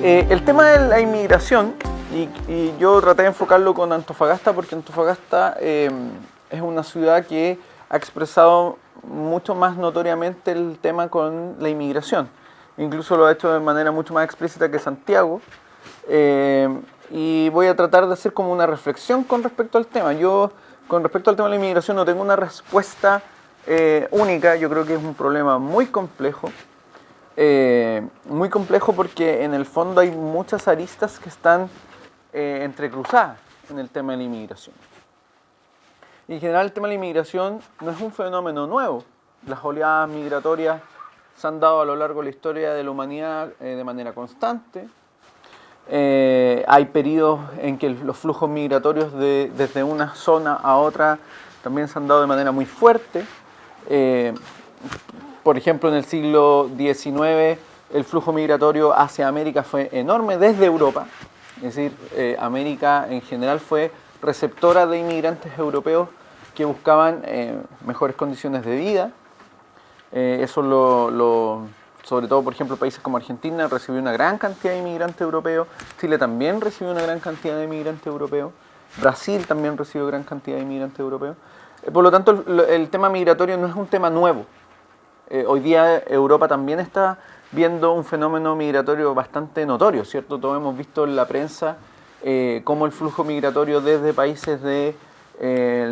El tema de la inmigración, y yo traté de enfocarlo con Antofagasta porque Antofagasta es una ciudad que ha expresado mucho más notoriamente el tema con la inmigración. Incluso lo ha hecho de manera mucho más explícita que Santiago. Y voy a tratar de hacer como una reflexión con respecto al tema. Yo, con respecto al tema de la inmigración, no tengo una respuesta única. Yo creo que es un problema muy complejo porque en el fondo hay muchas aristas que están entrecruzadas en el tema de la inmigración. Y en general el tema de la inmigración no es un fenómeno nuevo. Las oleadas migratorias se han dado a lo largo de la historia de la humanidad de manera constante. Hay periodos en que los flujos migratorios desde una zona a otra también se han dado de manera muy fuerte. Por ejemplo, en el siglo XIX el flujo migratorio hacia América fue enorme desde Europa. Es decir, América en general fue receptora de inmigrantes europeos que buscaban mejores condiciones de vida. Sobre todo, por ejemplo, países como Argentina recibió una gran cantidad de inmigrantes europeos. Chile también recibió una gran cantidad de inmigrantes europeos. Brasil también recibió gran cantidad de inmigrantes europeos. Por lo tanto, el tema migratorio no es un tema nuevo. Hoy día Europa también está viendo un fenómeno migratorio bastante notorio, ¿cierto? Todos hemos visto en la prensa cómo el flujo migratorio desde países del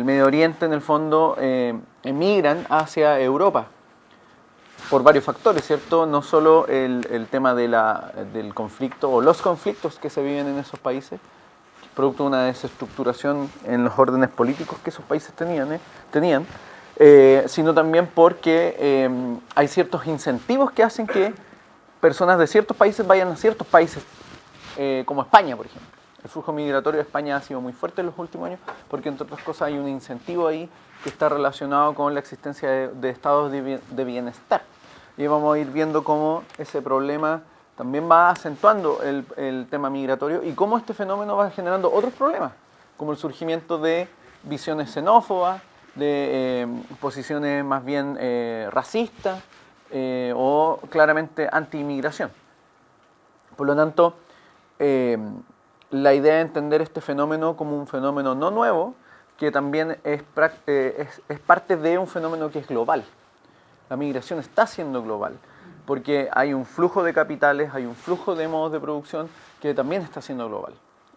Medio Oriente, en el fondo, emigran hacia Europa por varios factores, ¿cierto? No solo el tema del conflicto o los conflictos que se viven en esos países, producto de una desestructuración en los órdenes políticos que esos países tenían, sino también porque hay ciertos incentivos que hacen que personas de ciertos países vayan a ciertos países, como España, por ejemplo. El flujo migratorio de España ha sido muy fuerte en los últimos años porque, entre otras cosas, hay un incentivo ahí que está relacionado con la existencia de estados de bienestar. Y vamos a ir viendo cómo ese problema también va acentuando el tema migratorio y cómo este fenómeno va generando otros problemas, como el surgimiento de visiones xenófobas, de posiciones más bien racistas o claramente anti-inmigración. Por lo tanto, la idea de entender este fenómeno como un fenómeno no nuevo, que también es parte de un fenómeno que es global. La migración está siendo global, porque hay un flujo de capitales, hay un flujo de modos de producción que también está siendo global.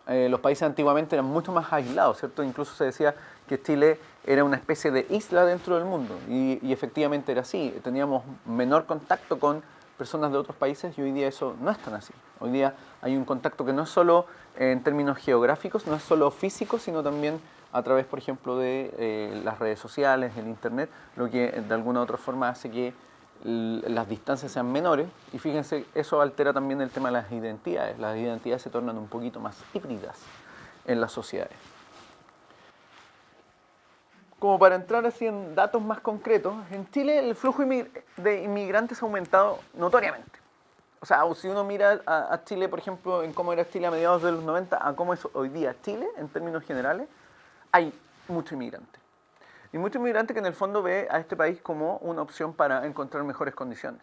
Los países antiguamente eran mucho más aislados, ¿cierto? Incluso se decía que Chile era una especie de isla dentro del mundo, y efectivamente era así. Teníamos menor contacto con personas de otros países y hoy día eso no es tan así. Hoy día hay un contacto que no es solo en términos geográficos, no es solo físico, sino también a través, por ejemplo, de las redes sociales, el internet, lo que de alguna u otra forma hace que las distancias sean menores. Y fíjense, eso altera también el tema de las identidades. Las identidades se tornan un poquito más híbridas en las sociedades. Como para entrar así en datos más concretos, en Chile el flujo de inmigrantes ha aumentado notoriamente. O sea, si uno mira a Chile, por ejemplo, en cómo era Chile a mediados de los 90 a cómo es hoy día Chile, en términos generales, hay mucho inmigrante. Y mucho inmigrante que en el fondo ve a este país como una opción para encontrar mejores condiciones.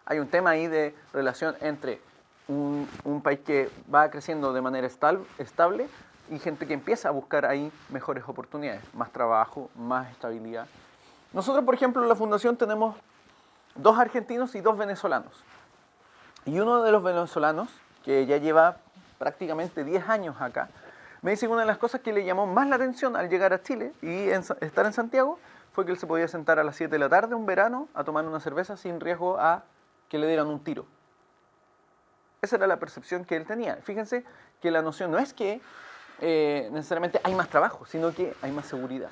Hay un tema ahí de relación entre un país que va creciendo de manera estable y gente que empieza a buscar ahí mejores oportunidades, más trabajo, más estabilidad. Nosotros, por ejemplo, en la Fundación tenemos 2 argentinos y 2 venezolanos. Y uno de los venezolanos, que ya lleva prácticamente 10 años acá, me dice que una de las cosas que le llamó más la atención al llegar a Chile y estar en Santiago fue que él se podía sentar a las 7 de la tarde un verano a tomar una cerveza sin riesgo a que le dieran un tiro. Esa era la percepción que él tenía. Fíjense que la noción no es que necesariamente hay más trabajo, sino que hay más seguridad.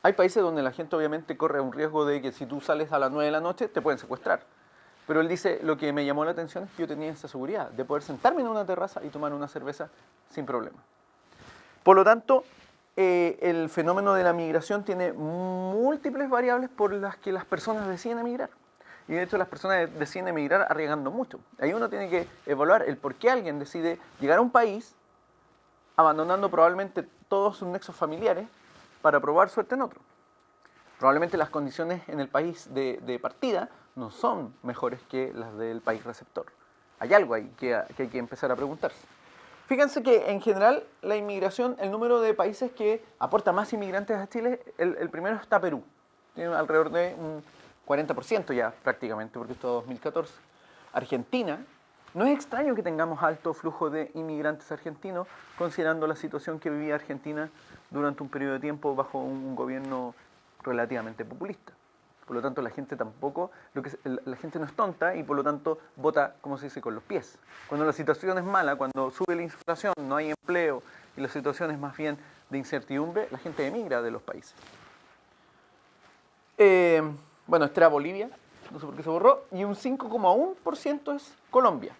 Hay países donde la gente obviamente corre un riesgo de que si tú sales a las 9 de la noche te pueden secuestrar. Pero él dice, lo que me llamó la atención es que yo tenía esa seguridad de poder sentarme en una terraza y tomar una cerveza sin problema. Por lo tanto, el fenómeno de la migración tiene múltiples variables por las que las personas deciden emigrar. Y de hecho las personas deciden emigrar arriesgando mucho. Ahí uno tiene que evaluar el por qué alguien decide llegar a un país abandonando probablemente todos sus nexos familiares para probar suerte en otro. Probablemente las condiciones en el país de partida no son mejores que las del país receptor. hay algo ahí que hay que empezar a preguntarse. Fíjense que en general la inmigración, el número de países que aporta más inmigrantes a Chile, el primero está Perú. Tiene alrededor de un 40% ya prácticamente, porque esto es 2014. Argentina, no es extraño que tengamos alto flujo de inmigrantes argentinos, considerando la situación que vivía Argentina durante un periodo de tiempo bajo un gobierno relativamente populista. Por lo tanto, la gente tampoco, la gente no es tonta y por lo tanto vota, como se dice, con los pies. Cuando la situación es mala, cuando sube la inflación, no hay empleo y la situación es más bien de incertidumbre, la gente emigra de los países. Bueno, esta era Bolivia, no sé por qué se borró, y un 5,1% es Colombia.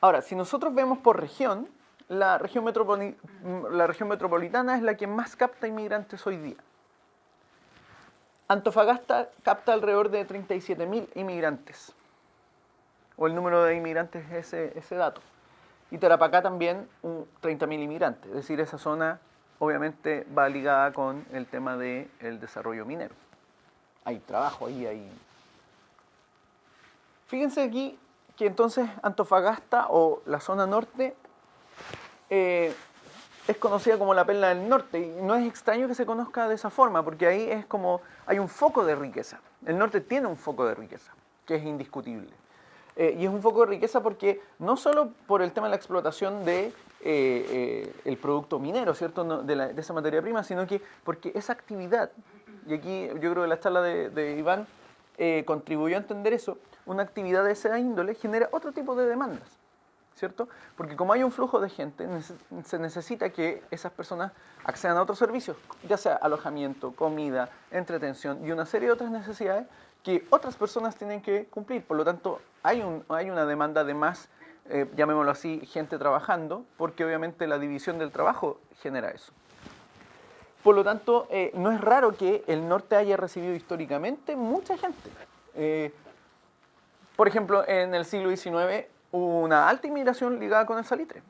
Ahora, si nosotros vemos por región, la región metropolitana es la que más capta inmigrantes hoy día. Antofagasta capta alrededor de 37.000 inmigrantes, o el número de inmigrantes es ese dato. Y Tarapacá también 30.000 inmigrantes, es decir, esa zona obviamente va ligada con el tema del desarrollo minero. Hay trabajo ahí, hay... Fíjense aquí que entonces Antofagasta o la zona norte es conocida como la perla del norte y no es extraño que se conozca de esa forma porque ahí es como hay un foco de riqueza. El norte tiene un foco de riqueza que es indiscutible. Y es un foco de riqueza porque no solo por el tema de la explotación de el producto minero, ¿cierto? De esa materia prima, sino que porque esa actividad, y aquí yo creo que la charla de Iván contribuyó a entender eso, una actividad de esa índole genera otro tipo de demandas, ¿cierto? Porque como hay un flujo de gente, se necesita que esas personas accedan a otros servicios, ya sea alojamiento, comida, entretención y una serie de otras necesidades que otras personas tienen que cumplir. Por lo tanto, hay una demanda de más, llamémoslo así, gente trabajando, porque obviamente la división del trabajo genera eso. Por lo tanto, no es raro que el norte haya recibido históricamente mucha gente. Por ejemplo, en el siglo XIX hubo una alta inmigración ligada con el salitre.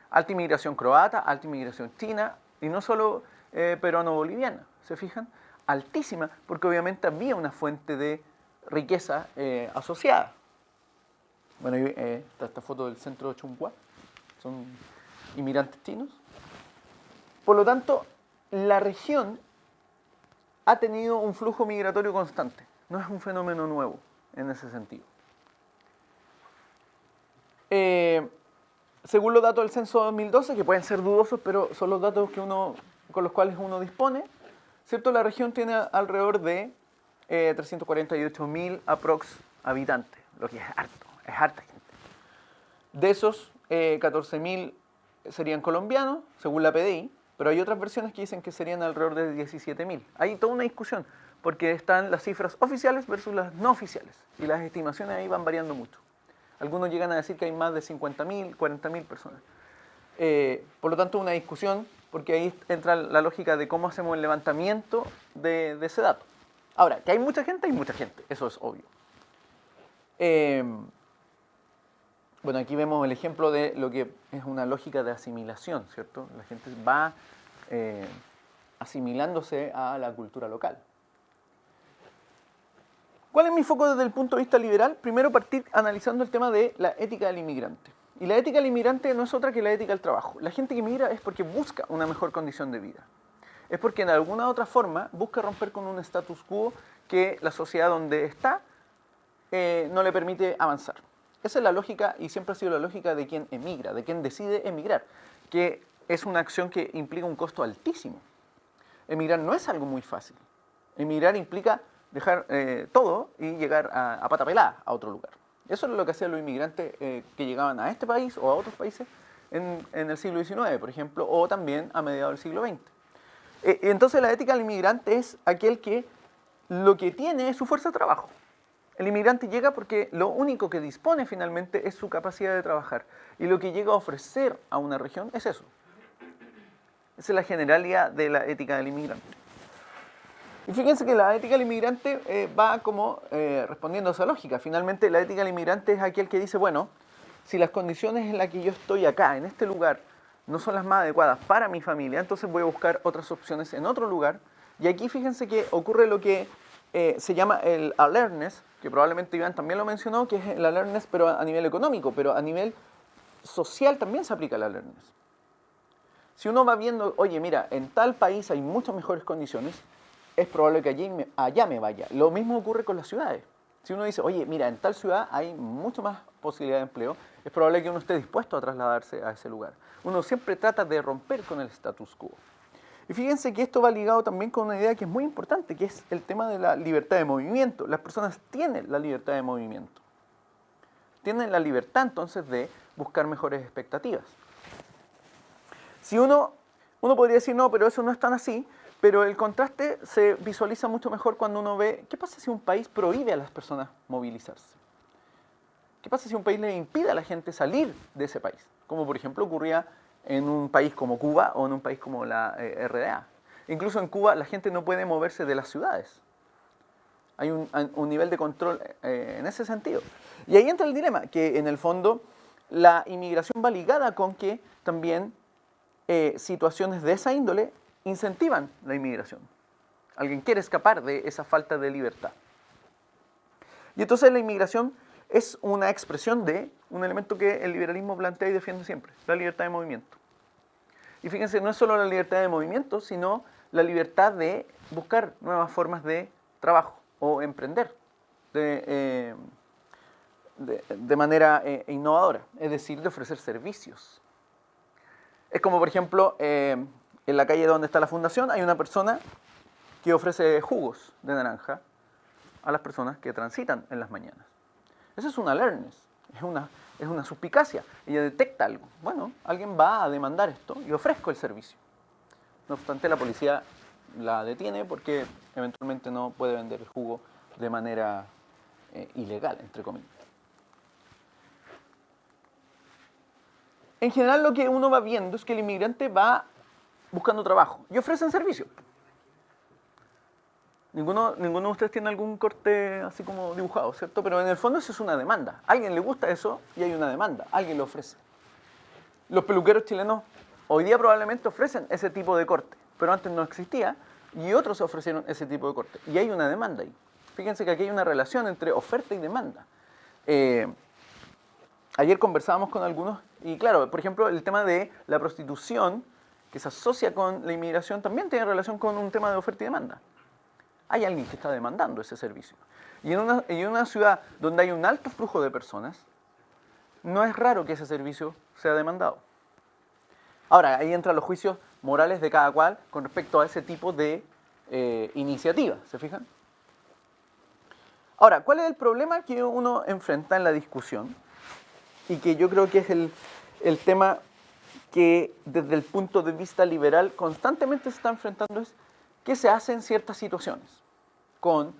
Alta inmigración croata, alta inmigración china, y no solo peruano-boliviana, ¿se fijan? Altísima, porque obviamente había una fuente de riqueza asociada. Bueno, ahí está esta foto del centro de Chunghua, son inmigrantes chinos. Por lo tanto, la región ha tenido un flujo migratorio constante, no es un fenómeno nuevo en ese sentido. Según los datos del censo 2012, que pueden ser dudosos, pero son los datos con los cuales uno dispone, ¿cierto? La región tiene alrededor de 348.000 aprox habitantes, lo que es harta gente. De esos, 14.000 serían colombianos, según la PDI, pero hay otras versiones que dicen que serían alrededor de 17.000. Hay toda una discusión, porque están las cifras oficiales versus las no oficiales, y las estimaciones ahí van variando mucho. Algunos llegan a decir que hay más de 50.000, 40.000 personas. Por lo tanto, una discusión, porque ahí entra la lógica de cómo hacemos el levantamiento de ese dato. Ahora, que hay mucha gente, eso es obvio. Bueno, aquí vemos el ejemplo de lo que es una lógica de asimilación, ¿cierto? La gente va asimilándose a la cultura local. ¿Cuál es mi foco desde el punto de vista liberal? Primero partir analizando el tema de la ética del inmigrante. Y la ética del inmigrante no es otra que la ética del trabajo. La gente que migra es porque busca una mejor condición de vida. Es porque en alguna otra forma busca romper con un status quo que la sociedad donde está no le permite avanzar. Esa es la lógica y siempre ha sido la lógica de quien emigra, de quien decide emigrar, que es una acción que implica un costo altísimo. Emigrar no es algo muy fácil. Emigrar implica dejar todo y llegar a pata pelada a otro lugar. Eso es lo que hacían los inmigrantes que llegaban a este país o a otros países en el siglo XIX, por ejemplo, o también a mediados del siglo XX. Entonces la ética del inmigrante es aquel que lo que tiene es su fuerza de trabajo. El inmigrante llega porque lo único que dispone finalmente es su capacidad de trabajar. Y lo que llega a ofrecer a una región es eso. Esa es la generalidad de la ética del inmigrante. Y fíjense que la ética del inmigrante va como respondiendo a esa lógica. Finalmente la ética del inmigrante es aquel que dice, bueno, si las condiciones en las que yo estoy acá, en este lugar, no son las más adecuadas para mi familia, entonces voy a buscar otras opciones en otro lugar. Y aquí fíjense que ocurre lo que se llama el alertness, que probablemente Iván también lo mencionó, que es el alertness pero a nivel económico, pero a nivel social también se aplica el alertness. Si uno va viendo, oye, mira, en tal país hay muchas mejores condiciones, es probable que allá me vaya. Lo mismo ocurre con las ciudades. Si uno dice, oye, mira, en tal ciudad hay mucho más posibilidad de empleo, es probable que uno esté dispuesto a trasladarse a ese lugar. Uno siempre trata de romper con el status quo. Y fíjense que esto va ligado también con una idea que es muy importante, que es el tema de la libertad de movimiento. Las personas tienen la libertad de movimiento. Tienen la libertad entonces de buscar mejores expectativas. Si uno podría decir, no, pero eso no es tan así, pero el contraste se visualiza mucho mejor cuando uno ve, ¿qué pasa si un país prohíbe a las personas movilizarse? ¿Qué pasa si un país le impide a la gente salir de ese país? Como por ejemplo ocurría en un país como Cuba o en un país como la RDA. Incluso en Cuba la gente no puede moverse de las ciudades. Hay un nivel de control en ese sentido. Y ahí entra el dilema, que en el fondo la inmigración va ligada con que también situaciones de esa índole incentivan la inmigración. Alguien quiere escapar de esa falta de libertad. Y entonces la inmigración es una expresión de un elemento que el liberalismo plantea y defiende siempre, la libertad de movimiento. Y fíjense, no es solo la libertad de movimiento, sino la libertad de buscar nuevas formas de trabajo o emprender de manera innovadora, es decir, de ofrecer servicios. Es como, por ejemplo, en la calle donde está la fundación hay una persona que ofrece jugos de naranja a las personas que transitan en las mañanas. Eso es una alertness, es una suspicacia. Ella detecta algo. Bueno, alguien va a demandar esto y ofrezco el servicio. No obstante, la policía la detiene porque eventualmente no puede vender el jugo de manera ilegal, entre comillas. En general lo que uno va viendo es que el inmigrante va buscando trabajo y ofrecen servicios. Ninguno de ustedes tiene algún corte así como dibujado, ¿cierto? Pero en el fondo eso es una demanda. A alguien le gusta eso y hay una demanda. Alguien lo ofrece. Los peluqueros chilenos hoy día probablemente ofrecen ese tipo de corte, pero antes no existía y otros ofrecieron ese tipo de corte. Y hay una demanda ahí. Fíjense que aquí hay una relación entre oferta y demanda. Ayer conversábamos con algunos y claro, por ejemplo, el tema de la prostitución que se asocia con la inmigración también tiene relación con un tema de oferta y demanda. Hay alguien que está demandando ese servicio. Y en una ciudad donde hay un alto flujo de personas, no es raro que ese servicio sea demandado. Ahora, ahí entran los juicios morales de cada cual con respecto a ese tipo de iniciativas, ¿se fijan? Ahora, ¿cuál es el problema que uno enfrenta en la discusión? Y que yo creo que es el tema que desde el punto de vista liberal constantemente se está enfrentando es qué se hace en ciertas situaciones con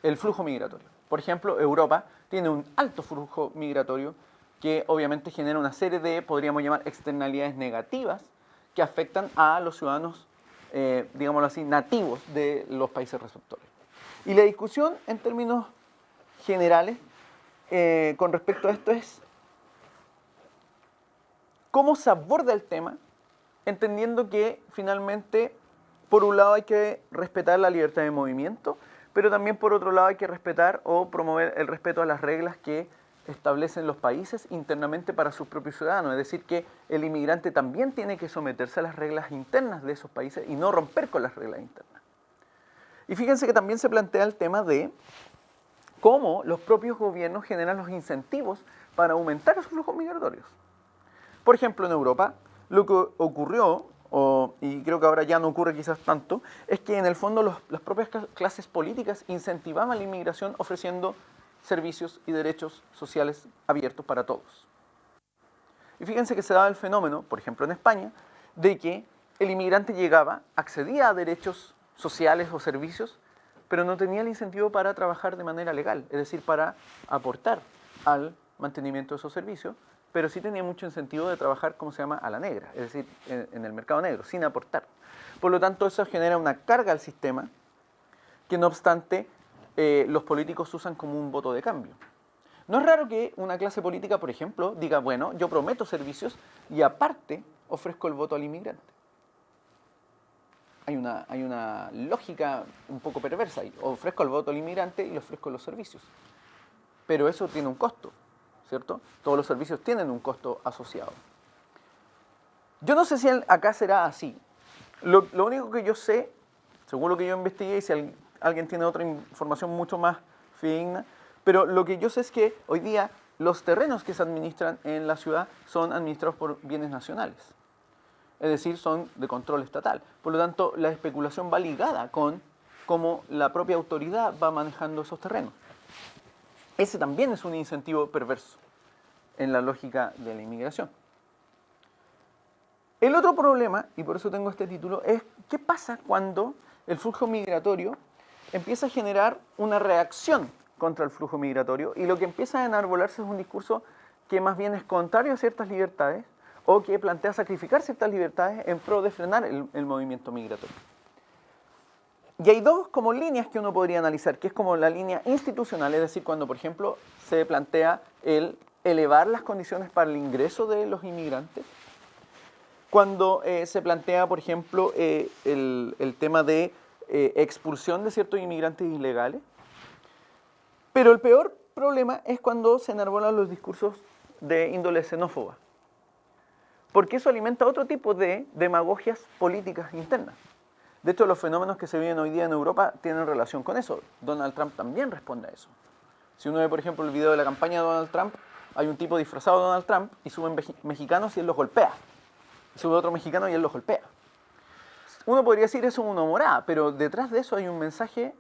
el flujo migratorio. Por ejemplo, Europa tiene un alto flujo migratorio que obviamente genera una serie de, podríamos llamar, externalidades negativas que afectan a los ciudadanos, digámoslo así, nativos de los países receptores. Y la discusión en términos generales con respecto a esto es cómo se aborda el tema, entendiendo que finalmente, por un lado hay que respetar la libertad de movimiento, pero también por otro lado hay que respetar o promover el respeto a las reglas que establecen los países internamente para sus propios ciudadanos. Es decir, que el inmigrante también tiene que someterse a las reglas internas de esos países y no romper con las reglas internas. Y fíjense que también se plantea el tema de cómo los propios gobiernos generan los incentivos para aumentar esos flujos migratorios. Por ejemplo, en Europa, lo que ocurrió, y creo que ahora ya no ocurre quizás tanto, es que en el fondo las propias clases políticas incentivaban la inmigración ofreciendo servicios y derechos sociales abiertos para todos. Y fíjense que se daba el fenómeno, por ejemplo en España, de que el inmigrante llegaba, accedía a derechos sociales o servicios, pero no tenía el incentivo para trabajar de manera legal, es decir, para aportar al mantenimiento de esos servicios, pero sí tenía mucho incentivo de trabajar, como se llama, a la negra, es decir, en el mercado negro, sin aportar. Por lo tanto, eso genera una carga al sistema que, no obstante, los políticos usan como un voto de cambio. No es raro que una clase política, por ejemplo, diga, bueno, yo prometo servicios y aparte ofrezco el voto al inmigrante. hay una lógica un poco perversa ahí. Ofrezco el voto al inmigrante y le ofrezco los servicios. Pero eso tiene un costo, ¿cierto? Todos los servicios tienen un costo asociado. Yo no sé si acá será así. Lo único que yo sé, según lo que yo investigué, y si alguien tiene otra información mucho más fidedigna, pero lo que yo sé es que hoy día los terrenos que se administran en la ciudad son administrados por bienes nacionales. Es decir, son de control estatal. Por lo tanto, la especulación va ligada con cómo la propia autoridad va manejando esos terrenos. Ese también es un incentivo perverso en la lógica de la inmigración. El otro problema, y por eso tengo este título, es qué pasa cuando el flujo migratorio empieza a generar una reacción contra el flujo migratorio y lo que empieza a enarbolarse es un discurso que más bien es contrario a ciertas libertades o que plantea sacrificar ciertas libertades en pro de frenar el movimiento migratorio. Y hay dos como líneas que uno podría analizar, que es como la línea institucional, es decir, cuando por ejemplo se plantea el elevar las condiciones para el ingreso de los inmigrantes, cuando se plantea por ejemplo el tema de expulsión de ciertos inmigrantes ilegales, pero el peor problema es cuando se enarbolan los discursos de índole xenófoba, porque eso alimenta otro tipo de demagogias políticas internas. De hecho, los fenómenos que se viven hoy día en Europa tienen relación con eso. Donald Trump también responde a eso. Si uno ve, por ejemplo, el video de la campaña de Donald Trump, hay un tipo disfrazado de Donald Trump y suben mexicanos y él los golpea. Y sube otro mexicano y él los golpea. Uno podría decir eso es una humorada, pero detrás de eso hay un mensaje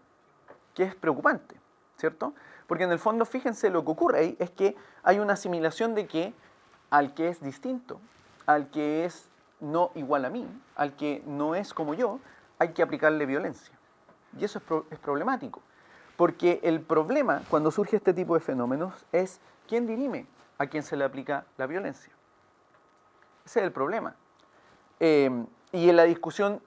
que es preocupante, ¿cierto? Porque en el fondo, fíjense, lo que ocurre ahí es que hay una asimilación de que al que es distinto, al que es no igual a mí, al que no es como yo, hay que aplicarle violencia. Y eso es problemático. Porque el problema, cuando surge este tipo de fenómenos, es quién dirime a quién se le aplica la violencia. Ese es el problema. Y en la discusión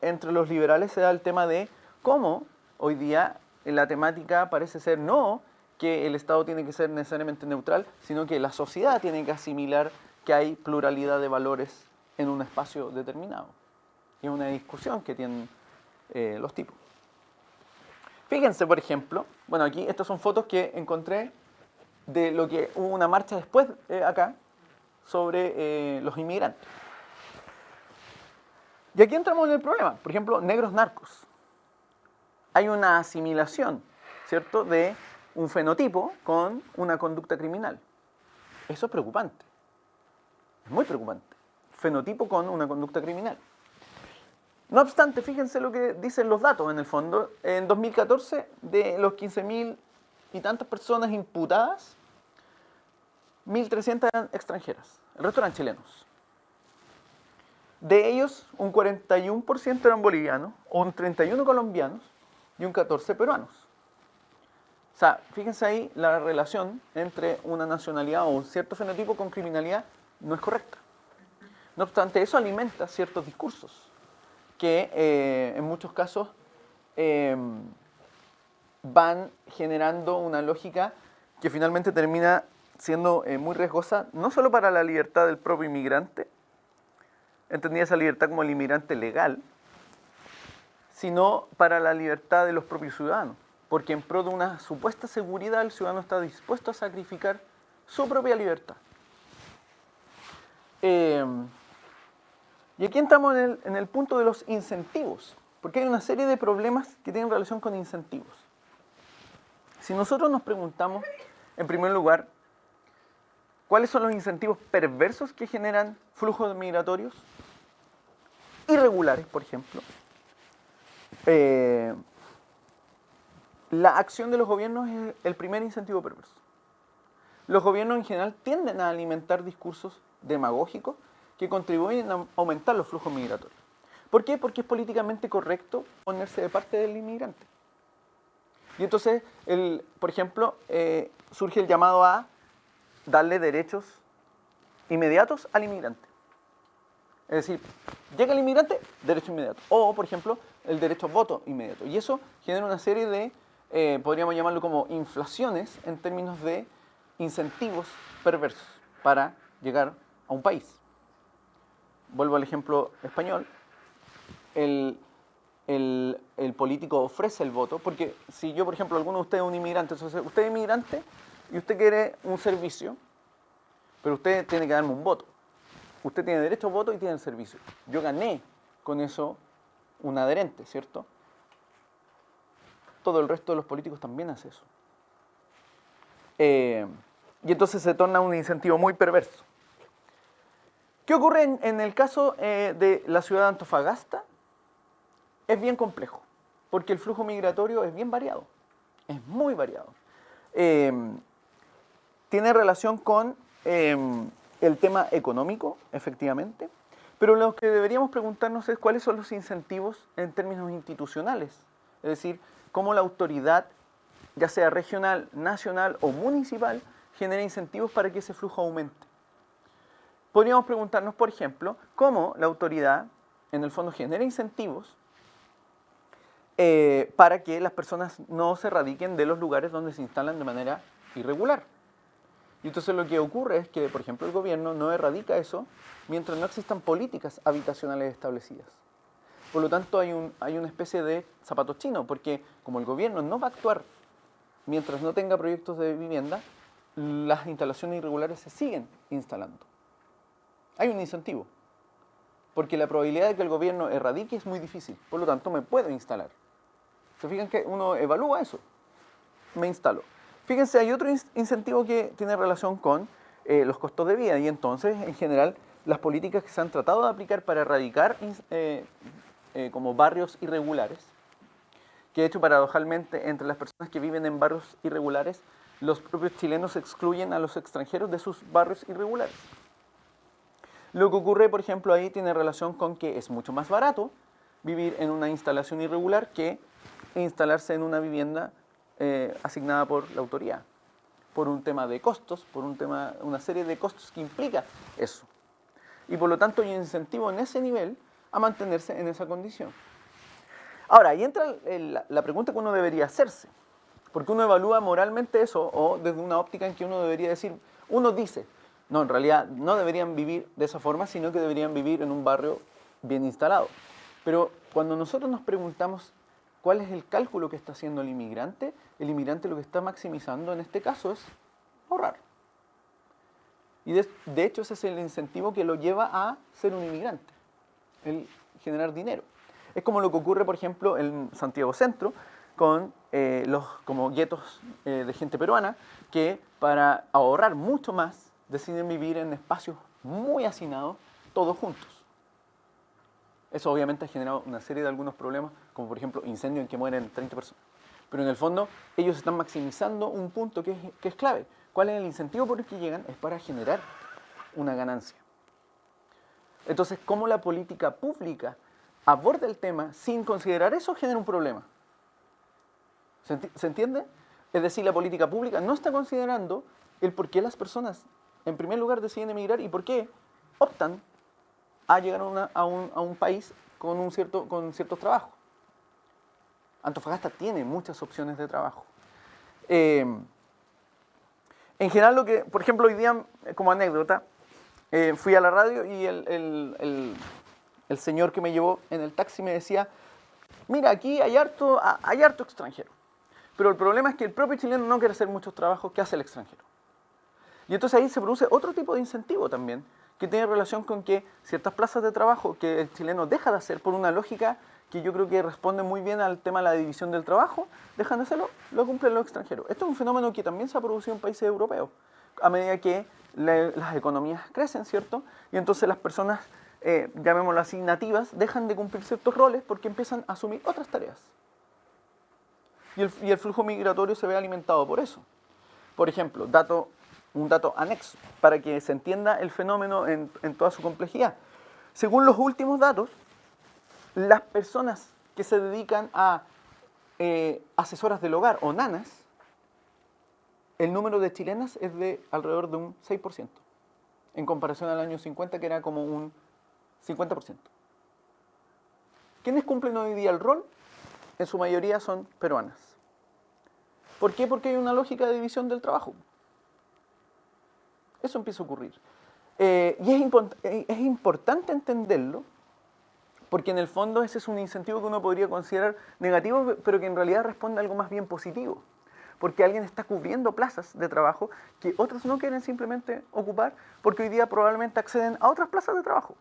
entre los liberales se da el tema de cómo hoy día la temática parece ser no que el Estado tiene que ser necesariamente neutral, sino que la sociedad tiene que asimilar que hay pluralidad de valores en un espacio determinado. Y es una discusión que tienen los tipos. Fíjense, por ejemplo, bueno, aquí estas son fotos que encontré de lo que hubo una marcha después acá sobre los inmigrantes. Y aquí entramos en el problema. Por ejemplo, negros narcos. Hay una asimilación, ¿cierto?, de un fenotipo con una conducta criminal. Eso es preocupante. Es muy preocupante. Fenotipo con una conducta criminal. No obstante, fíjense lo que dicen los datos en el fondo. En 2014, de los 15.000 y tantas personas imputadas, 1.300 eran extranjeras. El resto eran chilenos. De ellos, un 41% eran bolivianos, un 31% colombianos y un 14% peruanos. O sea, fíjense ahí, la relación entre una nacionalidad o un cierto fenotipo con criminalidad no es correcta. No obstante, eso alimenta ciertos discursos que en muchos casos van generando una lógica que finalmente termina siendo muy riesgosa, no solo para la libertad del propio inmigrante, entendida esa libertad como el inmigrante legal, sino para la libertad de los propios ciudadanos, porque en pro de una supuesta seguridad el ciudadano está dispuesto a sacrificar su propia libertad. Y aquí entramos en el punto de los incentivos, porque hay una serie de problemas que tienen relación con incentivos. Si nosotros nos preguntamos, en primer lugar, ¿cuáles son los incentivos perversos que generan flujos migratorios? Irregulares, por ejemplo. La acción de los gobiernos es el primer incentivo perverso. Los gobiernos en general tienden a alimentar discursos demagógicos que contribuyen a aumentar los flujos migratorios. ¿Por qué? Porque es políticamente correcto ponerse de parte del inmigrante. Y entonces, por ejemplo, surge el llamado a darle derechos inmediatos al inmigrante. Es decir, llega el inmigrante, derecho inmediato. O, por ejemplo, el derecho a voto inmediato. Y eso genera una serie de, podríamos llamarlo como inflaciones en términos de incentivos perversos para llegar a un país. Vuelvo al ejemplo español. el político ofrece el voto, porque si yo, por ejemplo, alguno de ustedes es un inmigrante, entonces usted es inmigrante y usted quiere un servicio, pero usted tiene que darme un voto. Usted tiene derecho a voto y tiene el servicio. Yo gané con eso un adherente, ¿cierto? Todo el resto de los políticos también hace eso. Y entonces se torna un incentivo muy perverso. ¿Qué ocurre en el caso de la ciudad de Antofagasta? Es bien complejo, porque el flujo migratorio es bien variado, es muy variado. Tiene relación con el tema económico, efectivamente, pero lo que deberíamos preguntarnos es cuáles son los incentivos en términos institucionales, es decir, cómo la autoridad, ya sea regional, nacional o municipal, genera incentivos para que ese flujo aumente. Podríamos preguntarnos, por ejemplo, cómo la autoridad, en el fondo, genera incentivos para que las personas no se radiquen de los lugares donde se instalan de manera irregular. Y entonces lo que ocurre es que, por ejemplo, el gobierno no erradica eso mientras no existan políticas habitacionales establecidas. Por lo tanto, hay una especie de zapato chino, porque como el gobierno no va a actuar mientras no tenga proyectos de vivienda, las instalaciones irregulares se siguen instalando. Hay un incentivo, porque la probabilidad de que el gobierno erradique es muy difícil, por lo tanto me puedo instalar. ¿Se fijan que uno evalúa eso? Me instalo. Fíjense, hay otro incentivo que tiene relación con los costos de vida y entonces, en general, las políticas que se han tratado de aplicar para erradicar como barrios irregulares, que de hecho paradojalmente entre las personas que viven en barrios irregulares, los propios chilenos excluyen a los extranjeros de sus barrios irregulares. Lo que ocurre, por ejemplo, ahí tiene relación con que es mucho más barato vivir en una instalación irregular que instalarse en una vivienda asignada por la autoridad, por un tema de costos, por una serie de costos que implica eso. Y por lo tanto hay un incentivo en ese nivel a mantenerse en esa condición. Ahora, ahí entra la pregunta que uno debería hacerse, porque uno evalúa moralmente eso o desde una óptica en que uno debería decir, uno dice, no, en realidad no deberían vivir de esa forma, sino que deberían vivir en un barrio bien instalado. Pero cuando nosotros nos preguntamos cuál es el cálculo que está haciendo el inmigrante lo que está maximizando en este caso es ahorrar. Y de hecho ese es el incentivo que lo lleva a ser un inmigrante, el generar dinero. Es como lo que ocurre, por ejemplo, en Santiago Centro, con los como guetos de gente peruana, que para ahorrar mucho más deciden vivir en espacios muy hacinados, todos juntos. Eso obviamente ha generado una serie de algunos problemas, como por ejemplo incendios en que mueren 30 personas. Pero en el fondo ellos están maximizando un punto que es clave. ¿Cuál es el incentivo por el que llegan? Es para generar una ganancia. Entonces, ¿cómo la política pública aborda el tema sin considerar eso genera un problema? ¿Se entiende? Es decir, la política pública no está considerando el por qué las personas, en primer lugar, deciden emigrar y por qué optan a llegar a un país con ciertos trabajos. Antofagasta tiene muchas opciones de trabajo. En general, por ejemplo, hoy día, como anécdota, fui a la radio y el señor que me llevó en el taxi me decía, mira, aquí hay harto extranjero. Pero el problema es que el propio chileno no quiere hacer muchos trabajos que hace el extranjero. Y entonces ahí se produce otro tipo de incentivo también, que tiene relación con que ciertas plazas de trabajo que el chileno deja de hacer por una lógica que yo creo que responde muy bien al tema de la división del trabajo, dejan de hacerlo, lo cumplen los extranjeros. Esto es un fenómeno que también se ha producido en países europeos, a medida que las economías crecen, ¿cierto? Y entonces las personas, llamémoslo así, nativas, dejan de cumplir ciertos roles porque empiezan a asumir otras tareas. Y el flujo migratorio se ve alimentado por eso. Por ejemplo, un dato anexo, para que se entienda el fenómeno en toda su complejidad. Según los últimos datos, las personas que se dedican a asesoras del hogar o nanas, el número de chilenas es de alrededor de un 6%, en comparación al año 50, que era como un 50%. ¿Quiénes cumplen hoy día el rol? En su mayoría son peruanas. ¿Por qué? Porque hay una lógica de división del trabajo. Eso empieza a ocurrir. Y es importante entenderlo, Porque en el fondo ese es un incentivo que uno podría considerar negativo, pero que en realidad responde a algo más bien positivo. Porque alguien está cubriendo plazas de trabajo que otros no quieren simplemente ocupar, porque hoy día probablemente acceden a otras plazas de trabajo.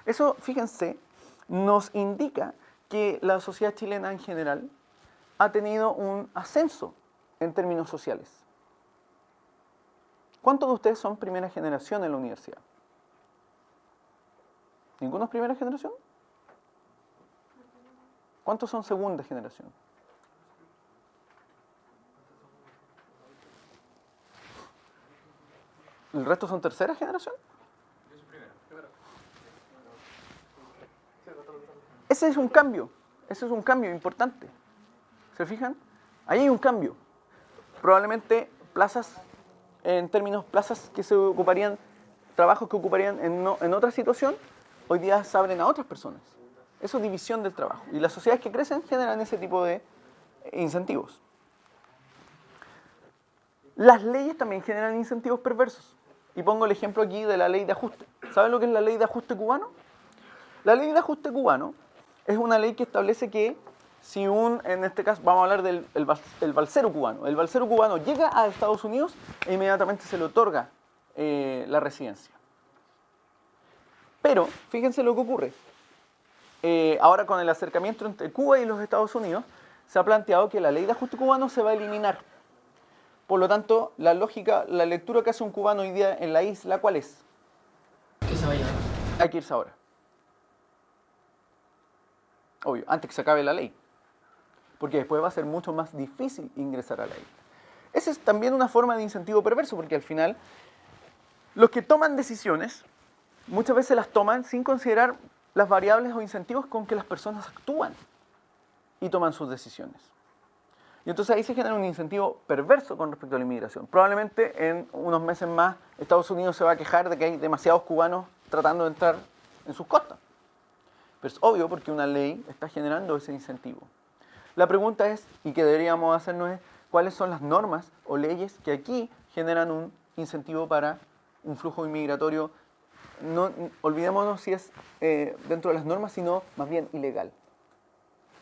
Eso, fíjense, nos indica que la sociedad chilena en general ha tenido un ascenso en términos sociales. ¿Cuántos de ustedes son primera generación en la universidad? ¿Ninguno es primera generación? ¿Cuántos son segunda generación? ¿El resto son tercera generación? Ese es un cambio importante. ¿Se fijan? Ahí hay un cambio. Probablemente plazas, en términos plazas que se ocuparían, trabajos que ocuparían en otra situación, hoy día se abren a otras personas. Eso es división del trabajo. Y las sociedades que crecen generan ese tipo de incentivos. Las leyes también generan incentivos perversos. Y pongo el ejemplo aquí de la ley de ajuste. ¿Saben lo que es la ley de ajuste cubano? La ley de ajuste cubano es una ley que establece que si en este caso vamos a hablar del balsero cubano. El balsero cubano llega a Estados Unidos e inmediatamente se le otorga la residencia. Pero, fíjense lo que ocurre. Ahora con el acercamiento entre Cuba y los Estados Unidos, se ha planteado que la ley de ajuste cubano se va a eliminar. Por lo tanto, la lectura que hace un cubano hoy día en la isla, ¿cuál es? Que se vaya. Hay que irse ahora. Obvio, antes que se acabe la ley. Porque después va a ser mucho más difícil ingresar a la isla. Esa es también una forma de incentivo perverso, porque al final los que toman decisiones muchas veces las toman sin considerar las variables o incentivos con que las personas actúan y toman sus decisiones. Y entonces ahí se genera un incentivo perverso con respecto a la inmigración. Probablemente en unos meses más Estados Unidos se va a quejar de que hay demasiados cubanos tratando de entrar en sus costas. Pero es obvio porque una ley está generando ese incentivo. La pregunta es, y que deberíamos hacernos es, ¿cuáles son las normas o leyes que aquí generan un incentivo para un flujo inmigratorio? No olvidémonos si es dentro de las normas, sino más bien ilegal.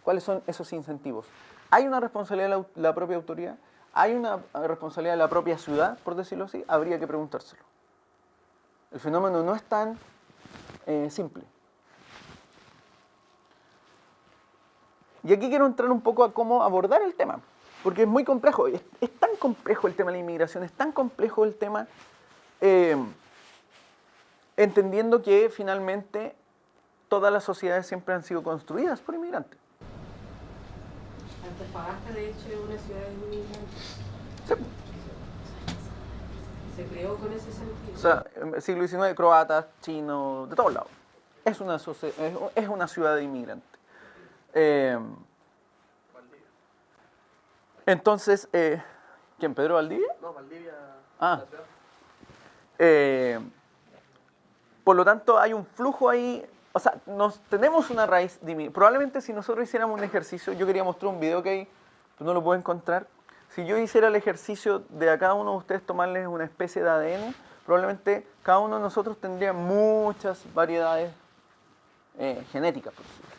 ¿Cuáles son esos incentivos? ¿Hay una responsabilidad de la propia autoridad? ¿Hay una responsabilidad de la propia ciudad, por decirlo así? Habría que preguntárselo. El fenómeno no es tan simple. Y aquí quiero entrar un poco a cómo abordar el tema, porque es muy complejo. Es tan complejo el tema de la inmigración, es tan complejo el tema, entendiendo que finalmente todas las sociedades siempre han sido construidas por inmigrantes. Antofagasta, de hecho, es una ciudad de inmigrantes. Sí. Se creó con ese sentido. O sea, en el siglo XIX, croatas, chinos, de todos lados. Es una ciudad de inmigrantes. Entonces, ¿quién? ¿Pedro Valdivia? No, Valdivia. Ah. La ciudad. Por lo tanto, hay un flujo ahí. O sea, tenemos una raíz de inmigración. Probablemente si nosotros hiciéramos un ejercicio, yo quería mostrar un video que hay, pero no lo puedo encontrar. Si yo hiciera el ejercicio de a cada uno de ustedes tomarles una especie de ADN, probablemente cada uno de nosotros tendría muchas variedades genéticas, por decirlo.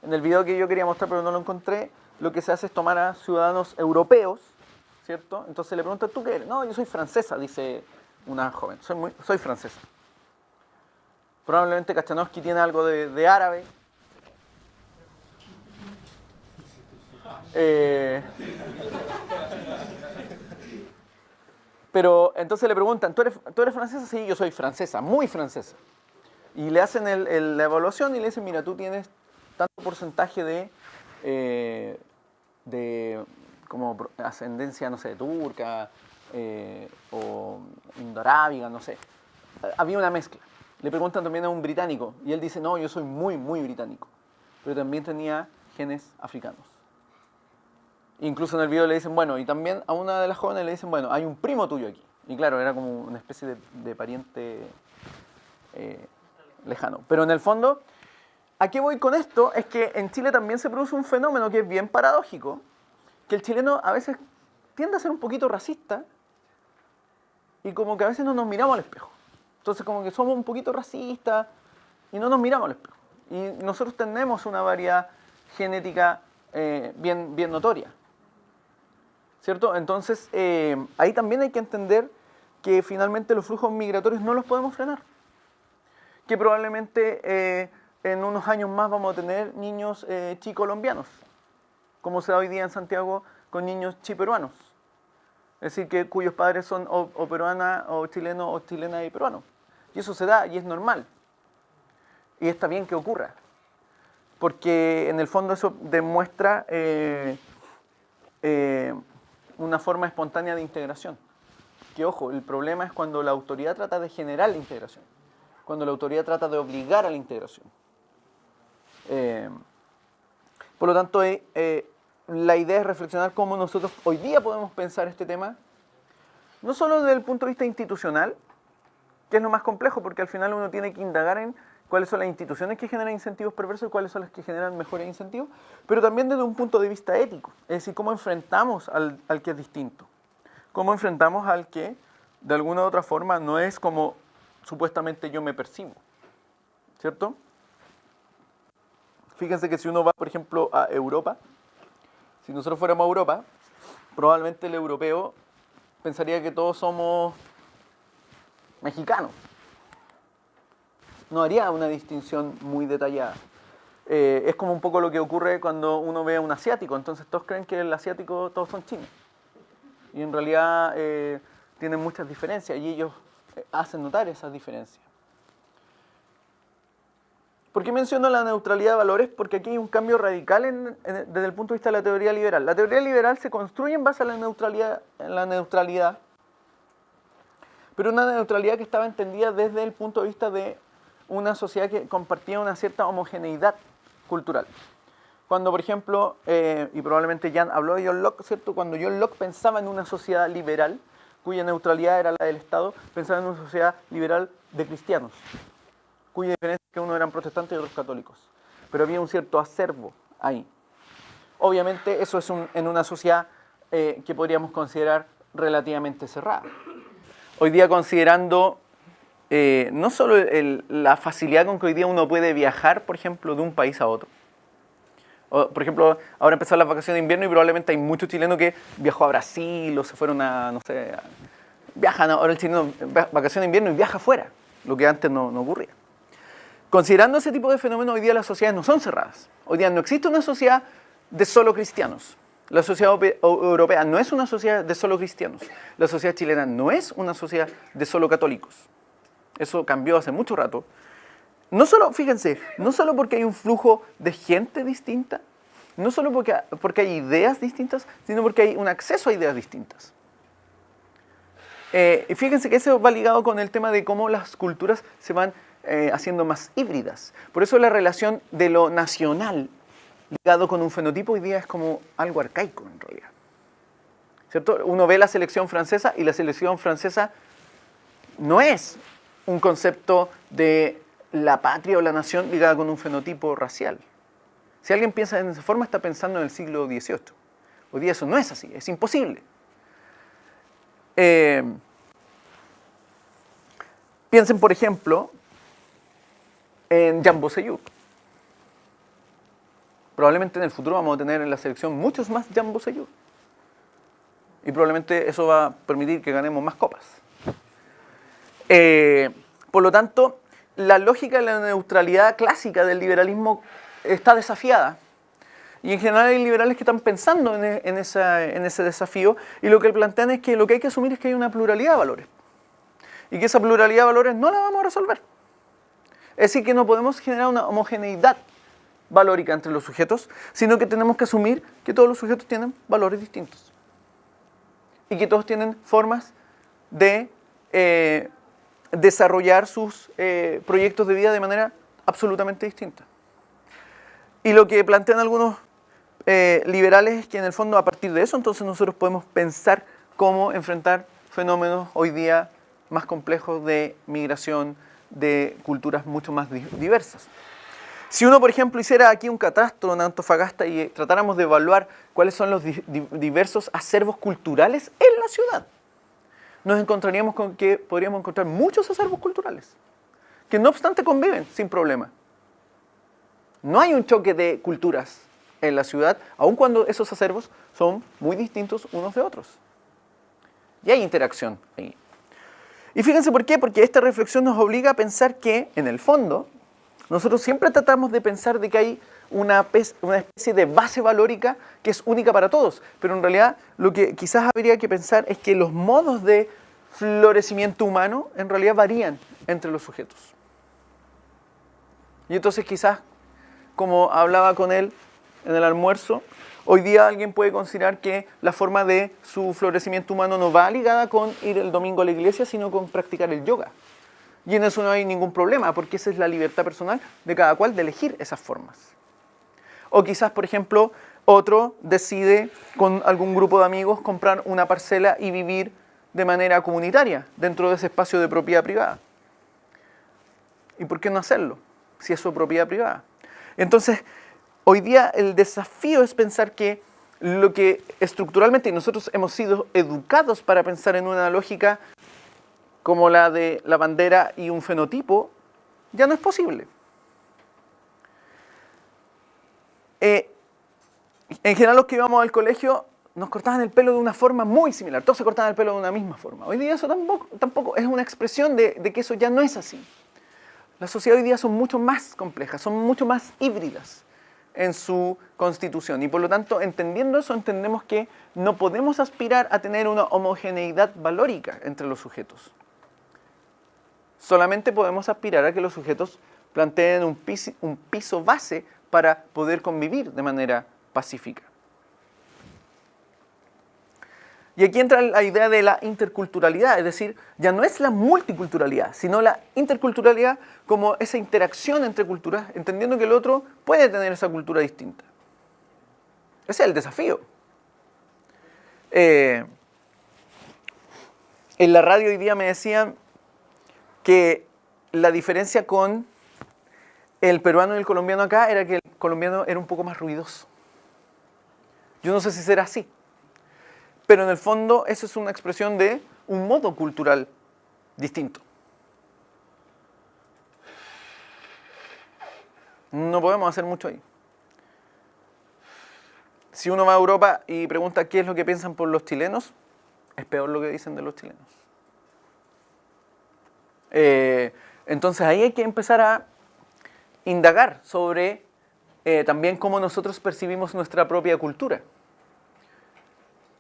En el video que yo quería mostrar, pero no lo encontré, lo que se hace es tomar a ciudadanos europeos, ¿cierto? Entonces le preguntan, ¿tú qué eres? No, yo soy francesa, dice una joven. Soy francesa. Probablemente Kachanowski tiene algo de árabe. Pero entonces le preguntan, ¿tú eres francesa? Sí, yo soy francesa, muy francesa. Y le hacen la evaluación y le dicen, mira, tú tienes tanto porcentaje de como ascendencia, no sé, turca o indoarábiga, no sé. Había una mezcla. Le preguntan también a un británico y él dice, no, yo soy muy, muy británico. Pero también tenía genes africanos. Incluso en el video le dicen, bueno, y también a una de las jóvenes le dicen, bueno, hay un primo tuyo aquí. Y claro, era como una especie de pariente lejano. Pero en el fondo, ¿a qué voy con esto? Es que en Chile también se produce un fenómeno que es bien paradójico, que el chileno a veces tiende a ser un poquito racista y como que a veces no nos miramos al espejo. Entonces como que somos un poquito racistas y no nos miramos al espejo. Y nosotros tenemos una variedad genética bien notoria, ¿cierto? Entonces, ahí también hay que entender que finalmente los flujos migratorios no los podemos frenar. Que probablemente en unos años más vamos a tener niños chicolombianos, como se da hoy día en Santiago con niños chiperuanos. Es decir, que cuyos padres son o peruana, o chilena y peruano. Y eso se da y es normal. Y está bien que ocurra. Porque en el fondo eso demuestra una forma espontánea de integración. Que ojo, el problema es cuando la autoridad trata de generar la integración. Cuando la autoridad trata de obligar a la integración. Por lo tanto, la idea es reflexionar cómo nosotros hoy día podemos pensar este tema, no solo desde el punto de vista institucional, que es lo más complejo, porque al final uno tiene que indagar en cuáles son las instituciones que generan incentivos perversos y cuáles son las que generan mejores incentivos, pero también desde un punto de vista ético, es decir, cómo enfrentamos al que es distinto, cómo enfrentamos al que de alguna u otra forma no es como supuestamente yo me percibo, ¿cierto? Fíjense que si uno va, por ejemplo, a Europa, si nosotros fuéramos a Europa, probablemente el europeo pensaría que todos somos mexicanos. No haría una distinción muy detallada. Es como un poco lo que ocurre cuando uno ve a un asiático, entonces todos creen que el asiático todos son chinos. Y en realidad tienen muchas diferencias y ellos hacen notar esas diferencias. ¿Por qué menciono la neutralidad de valores? Porque aquí hay un cambio radical desde el punto de vista de la teoría liberal. La teoría liberal se construye en base a la neutralidad, pero una neutralidad que estaba entendida desde el punto de vista de una sociedad que compartía una cierta homogeneidad cultural. Cuando, por ejemplo, y probablemente Jan habló de John Locke, ¿cierto? Cuando John Locke pensaba en una sociedad liberal, cuya neutralidad era la del Estado, pensaba en una sociedad liberal de cristianos, cuya diferencia es que unos eran protestantes y otros católicos. Pero había un cierto acervo ahí. Obviamente eso es en una sociedad que podríamos considerar relativamente cerrada. Hoy día considerando no solo la facilidad con que hoy día uno puede viajar, por ejemplo, de un país a otro. Por ejemplo, ahora empezaron las vacaciones de invierno y probablemente hay muchos chilenos que viajó a Brasil o se fueron a, no sé, viajan ahora el chileno, vacaciones de invierno y viaja afuera, lo que antes no ocurría. Considerando ese tipo de fenómenos, hoy día las sociedades no son cerradas. Hoy día no existe una sociedad de solo cristianos. La sociedad europea no es una sociedad de solo cristianos. La sociedad chilena no es una sociedad de solo católicos. Eso cambió hace mucho rato. No solo, fíjense, no solo porque hay un flujo de gente distinta, no solo porque hay ideas distintas, sino porque hay un acceso a ideas distintas. Y fíjense que eso va ligado con el tema de cómo las culturas se van haciendo más híbridas. Por eso la relación de lo nacional ligado con un fenotipo hoy día es como algo arcaico en realidad. ¿Cierto? Uno ve la selección francesa y la selección francesa no es un concepto de la patria o la nación ligada con un fenotipo racial. Si alguien piensa en esa forma, está pensando en el siglo XVIII. Hoy día eso no es así, es imposible. Piensen, por ejemplo, en Jean Beauseyur. Probablemente en el futuro vamos a tener en la selección muchos más Jean Beauseyur. Y probablemente eso va a permitir que ganemos más copas. Por lo tanto, la lógica de la neutralidad clásica del liberalismo está desafiada. Y en general hay liberales que están pensando en ese desafío y lo que plantean es que lo que hay que asumir es que hay una pluralidad de valores. Y que esa pluralidad de valores no la vamos a resolver. Es decir, que no podemos generar una homogeneidad valórica entre los sujetos, sino que tenemos que asumir que todos los sujetos tienen valores distintos. Y que todos tienen formas de desarrollar sus proyectos de vida de manera absolutamente distinta. Y lo que plantean algunos liberales es que en el fondo a partir de eso entonces nosotros podemos pensar cómo enfrentar fenómenos hoy día más complejos de migración de culturas mucho más diversas. Si uno, por ejemplo, hiciera aquí un catastro en Antofagasta y tratáramos de evaluar cuáles son los diversos acervos culturales en la ciudad, nos encontraríamos con que podríamos encontrar muchos acervos culturales que no obstante conviven sin problema. No hay un choque de culturas en la ciudad, aun cuando esos acervos son muy distintos unos de otros. Y hay interacción ahí. Y fíjense por qué, porque esta reflexión nos obliga a pensar que, en el fondo, nosotros siempre tratamos de pensar de que hay una especie de base valórica que es única para todos, pero en realidad lo que quizás habría que pensar es que los modos de florecimiento humano en realidad varían entre los sujetos. Y entonces quizás, como hablaba con él en el almuerzo, hoy día alguien puede considerar que la forma de su florecimiento humano no va ligada con ir el domingo a la iglesia, sino con practicar el yoga. Y en eso no hay ningún problema, porque esa es la libertad personal de cada cual de elegir esas formas. O quizás, por ejemplo, otro decide con algún grupo de amigos comprar una parcela y vivir de manera comunitaria dentro de ese espacio de propiedad privada. ¿Y por qué no hacerlo si es su propiedad privada? Entonces, hoy día el desafío es pensar que lo que estructuralmente nosotros hemos sido educados para pensar en una lógica como la de la bandera y un fenotipo, ya no es posible. En general los que íbamos al colegio nos cortaban el pelo de una forma muy similar, todos se cortaban el pelo de una misma forma. Hoy día eso tampoco es una expresión de que eso ya no es así. Las sociedades hoy día son mucho más complejas, son mucho más híbridas en su constitución y por lo tanto, entendiendo eso, entendemos que no podemos aspirar a tener una homogeneidad valórica entre los sujetos. Solamente podemos aspirar a que los sujetos planteen un piso base para poder convivir de manera pacífica. Y aquí entra la idea de la interculturalidad, es decir, ya no es la multiculturalidad, sino la interculturalidad como esa interacción entre culturas, entendiendo que el otro puede tener esa cultura distinta. Ese es el desafío. En la radio hoy día me decían que la diferencia con el peruano y el colombiano acá era que el colombiano era un poco más ruidoso. Yo no sé si será así, pero en el fondo eso es una expresión de un modo cultural distinto. No podemos hacer mucho ahí. Si uno va a Europa y pregunta qué es lo que piensan por los chilenos, es peor lo que dicen de los chilenos. Entonces ahí hay que empezar a indagar sobre también cómo nosotros percibimos nuestra propia cultura.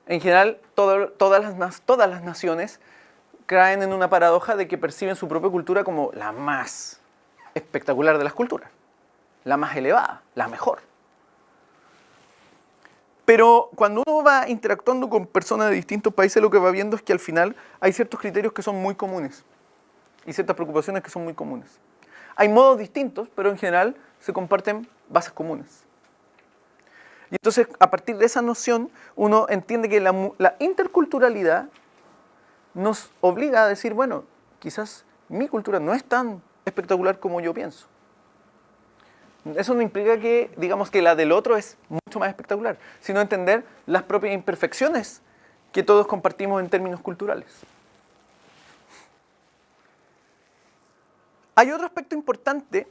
En general, todas las naciones caen en una paradoja de que perciben su propia cultura como la más espectacular de las culturas, la más elevada, la mejor. Pero cuando uno va interactuando con personas de distintos países, lo que va viendo es que al final hay ciertos criterios que son muy comunes y ciertas preocupaciones que son muy comunes. Hay modos distintos, pero en general se comparten bases comunes. Y entonces, a partir de esa noción, uno entiende que la interculturalidad nos obliga a decir, bueno, quizás mi cultura no es tan espectacular como yo pienso. Eso no implica que, digamos, que la del otro es mucho más espectacular, sino entender las propias imperfecciones que todos compartimos en términos culturales. Hay otro aspecto importante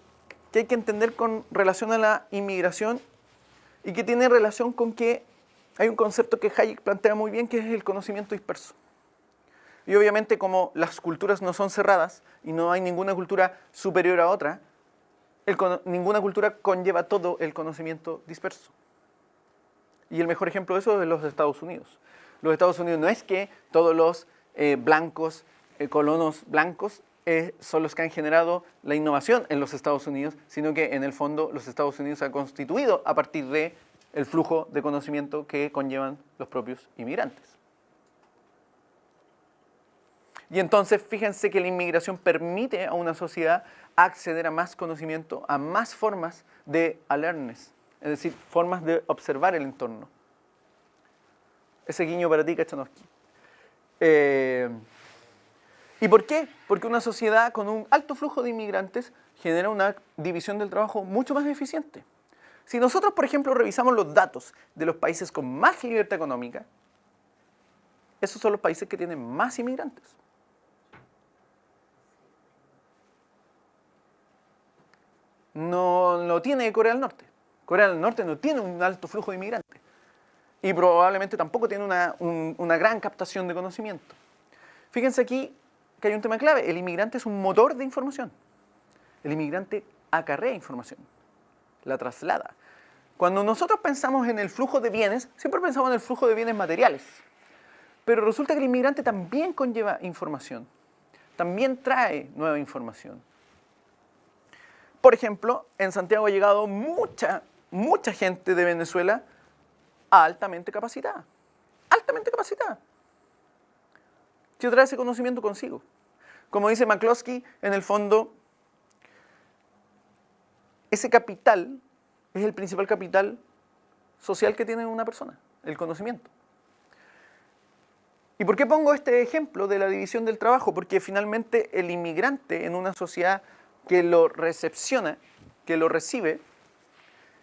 que hay que entender con relación a la inmigración y que tiene relación con que hay un concepto que Hayek plantea muy bien, que es el conocimiento disperso. Y obviamente como las culturas no son cerradas y no hay ninguna cultura superior a otra, ninguna cultura conlleva todo el conocimiento disperso. Y el mejor ejemplo de eso es los Estados Unidos. Los Estados Unidos no es que todos los blancos, colonos blancos, son los que han generado la innovación en los Estados Unidos, sino que en el fondo los Estados Unidos se han constituido a partir del flujo de conocimiento que conllevan los propios inmigrantes. Y entonces fíjense que la inmigración permite a una sociedad acceder a más conocimiento, a más formas de awareness, es decir, formas de observar el entorno. Ese guiño para ti, Kachanowski. ¿Y por qué? Porque una sociedad con un alto flujo de inmigrantes genera una división del trabajo mucho más eficiente. Si nosotros, por ejemplo, revisamos los datos de los países con más libertad económica, esos son los países que tienen más inmigrantes. no lo tiene Corea del Norte. Corea del Norte no tiene un alto flujo de inmigrantes y probablemente tampoco tiene una gran captación de conocimiento. Fíjense aquí que hay un tema clave. El inmigrante es un motor de información. El inmigrante acarrea información, la traslada. Cuando nosotros pensamos en el flujo de bienes, siempre pensamos en el flujo de bienes materiales. Pero resulta que el inmigrante también conlleva información, también trae nueva información. Por ejemplo, en Santiago ha llegado mucha gente de Venezuela altamente capacitada. Altamente capacitada. Que trae ese conocimiento consigo. Como dice McCloskey, en el fondo, ese capital es el principal capital social que tiene una persona, el conocimiento. ¿Y por qué pongo este ejemplo de la división del trabajo? Porque finalmente el inmigrante en una sociedad que lo recepciona, que lo recibe,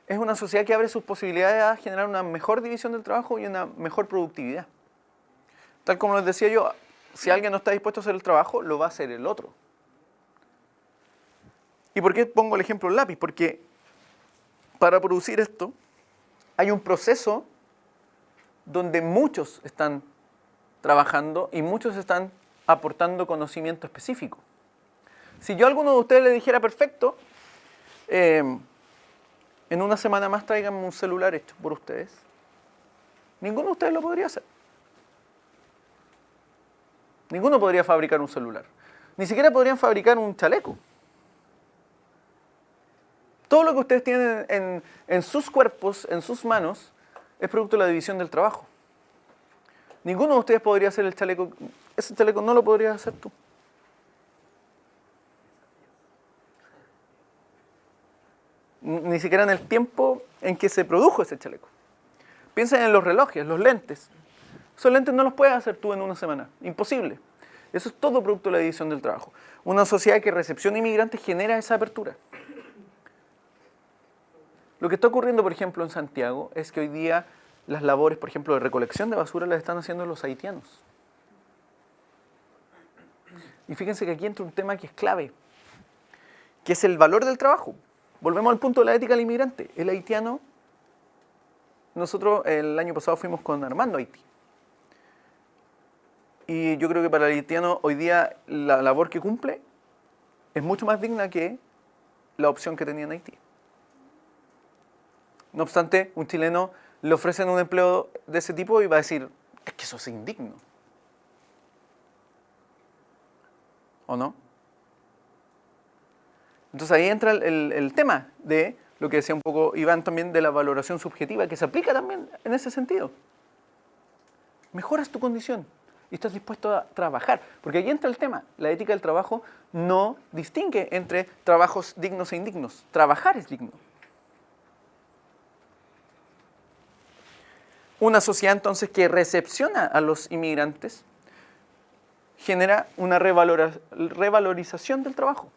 es una sociedad que abre sus posibilidades a generar una mejor división del trabajo y una mejor productividad. Tal como les decía yo, si alguien no está dispuesto a hacer el trabajo, lo va a hacer el otro. ¿Y por qué pongo el ejemplo del lápiz? Porque para producir esto hay un proceso donde muchos están trabajando y muchos están aportando conocimiento específico. Si yo a alguno de ustedes le dijera, perfecto, en una semana más tráiganme un celular hecho por ustedes, ninguno de ustedes lo podría hacer. Ninguno podría fabricar un celular. Ni siquiera podrían fabricar un chaleco. Todo lo que ustedes tienen en sus cuerpos, en sus manos, es producto de la división del trabajo. Ninguno de ustedes podría hacer el chaleco. Ese chaleco no lo podrías hacer tú. Ni siquiera en el tiempo en que se produjo ese chaleco. Piensen en los relojes, los lentes. Esos lentes no los puedes hacer tú en una semana. Imposible. Eso es todo producto de la división del trabajo. Una sociedad que recepciona inmigrantes genera esa apertura. Lo que está ocurriendo, por ejemplo, en Santiago es que hoy día las labores, por ejemplo, de recolección de basura las están haciendo los haitianos. Y fíjense que aquí entra un tema que es clave, que es el valor del trabajo. Volvemos al punto de la ética del inmigrante. El haitiano, nosotros el año pasado fuimos con Armando a Haití. Y yo creo que para el haitiano hoy día la labor que cumple es mucho más digna que la opción que tenía en Haití. No obstante, un chileno le ofrecen un empleo de ese tipo y va a decir, es que eso es indigno. ¿O no? Entonces ahí entra el tema de lo que decía un poco Iván también de la valoración subjetiva, que se aplica también en ese sentido. Mejoras tu condición y estás dispuesto a trabajar. Porque ahí entra el tema. La ética del trabajo no distingue entre trabajos dignos e indignos. Trabajar es digno. Una sociedad entonces que recepciona a los inmigrantes genera una revalorización del trabajo.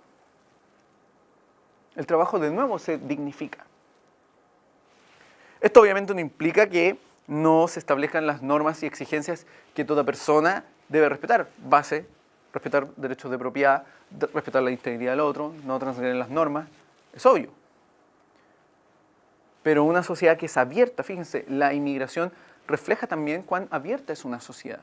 El trabajo de nuevo se dignifica. Esto obviamente no implica que no se establezcan las normas y exigencias que toda persona debe respetar. Base, respetar derechos de propiedad, respetar la integridad del otro, no transgredir las normas, es obvio. Pero una sociedad que es abierta, fíjense, la inmigración refleja también cuán abierta es una sociedad.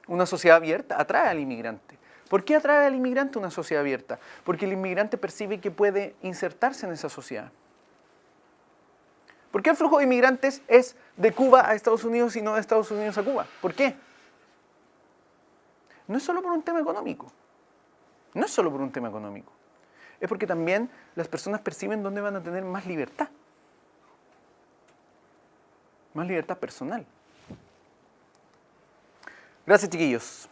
Una sociedad abierta atrae al inmigrante. ¿Por qué atrae al inmigrante una sociedad abierta? Porque el inmigrante percibe que puede insertarse en esa sociedad. ¿Por qué el flujo de inmigrantes es de Cuba a Estados Unidos y no de Estados Unidos a Cuba? ¿Por qué? No es solo por un tema económico. No es solo por un tema económico. Es porque también las personas perciben dónde van a tener más libertad. Más libertad personal. Gracias, chiquillos.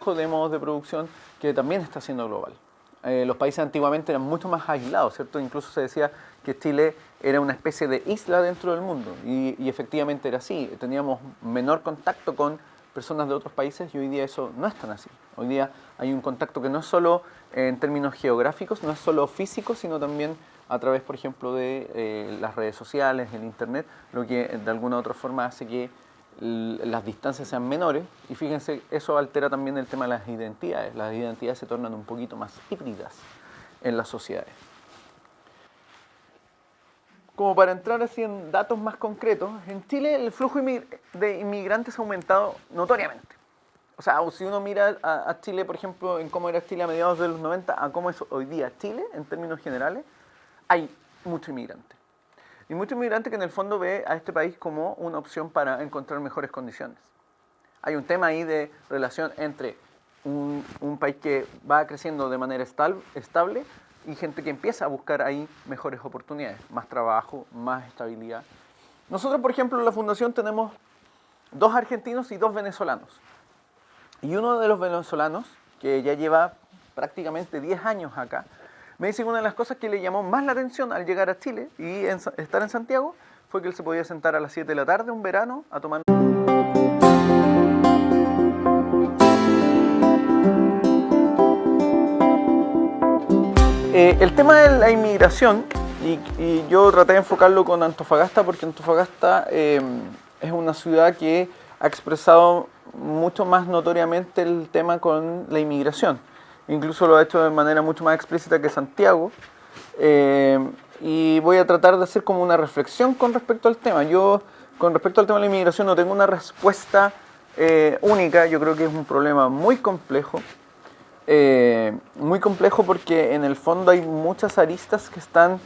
De modos de producción que también está siendo global. Los países antiguamente eran mucho más aislados, ¿cierto? Incluso se decía que Chile era una especie de isla dentro del mundo y efectivamente era así. Teníamos menor contacto con personas de otros países y hoy día eso no es tan así. Hoy día hay un contacto que no es solo en términos geográficos, no es solo físico, sino también a través, por ejemplo, de las redes sociales, el internet, lo que de alguna u otra forma hace que las distancias sean menores. Y fíjense, eso altera también el tema de las identidades. Las identidades se tornan un poquito más híbridas en las sociedades. Como para entrar así en datos más concretos, en Chile el flujo de inmigrantes ha aumentado notoriamente. O sea, si uno mira a Chile, por ejemplo, en cómo era Chile a mediados de los 90, a cómo es hoy día Chile, en términos generales, hay mucho inmigrante. Y mucho inmigrante que en el fondo ve a este país como una opción para encontrar mejores condiciones. Hay un tema ahí de relación entre un país que va creciendo de manera estable y gente que empieza a buscar ahí mejores oportunidades, más trabajo, más estabilidad. Nosotros, por ejemplo, en la Fundación tenemos 2 argentinos y 2 venezolanos. Y uno de los venezolanos, que ya lleva prácticamente 10 años acá, me dice que una de las cosas que le llamó más la atención al llegar a Chile y estar en Santiago fue que él se podía sentar a las 7 de la tarde un verano a tomar... El tema de la inmigración, y yo traté de enfocarlo con Antofagasta, porque Antofagasta es una ciudad que ha expresado mucho más notoriamente el tema con la inmigración. Incluso lo ha hecho de manera mucho más explícita que Santiago. Y voy a tratar de hacer como una reflexión con respecto al tema. Yo, con respecto al tema de la inmigración, no tengo una respuesta única. Yo creo que es un problema muy complejo. Muy complejo porque en el fondo hay muchas aristas que están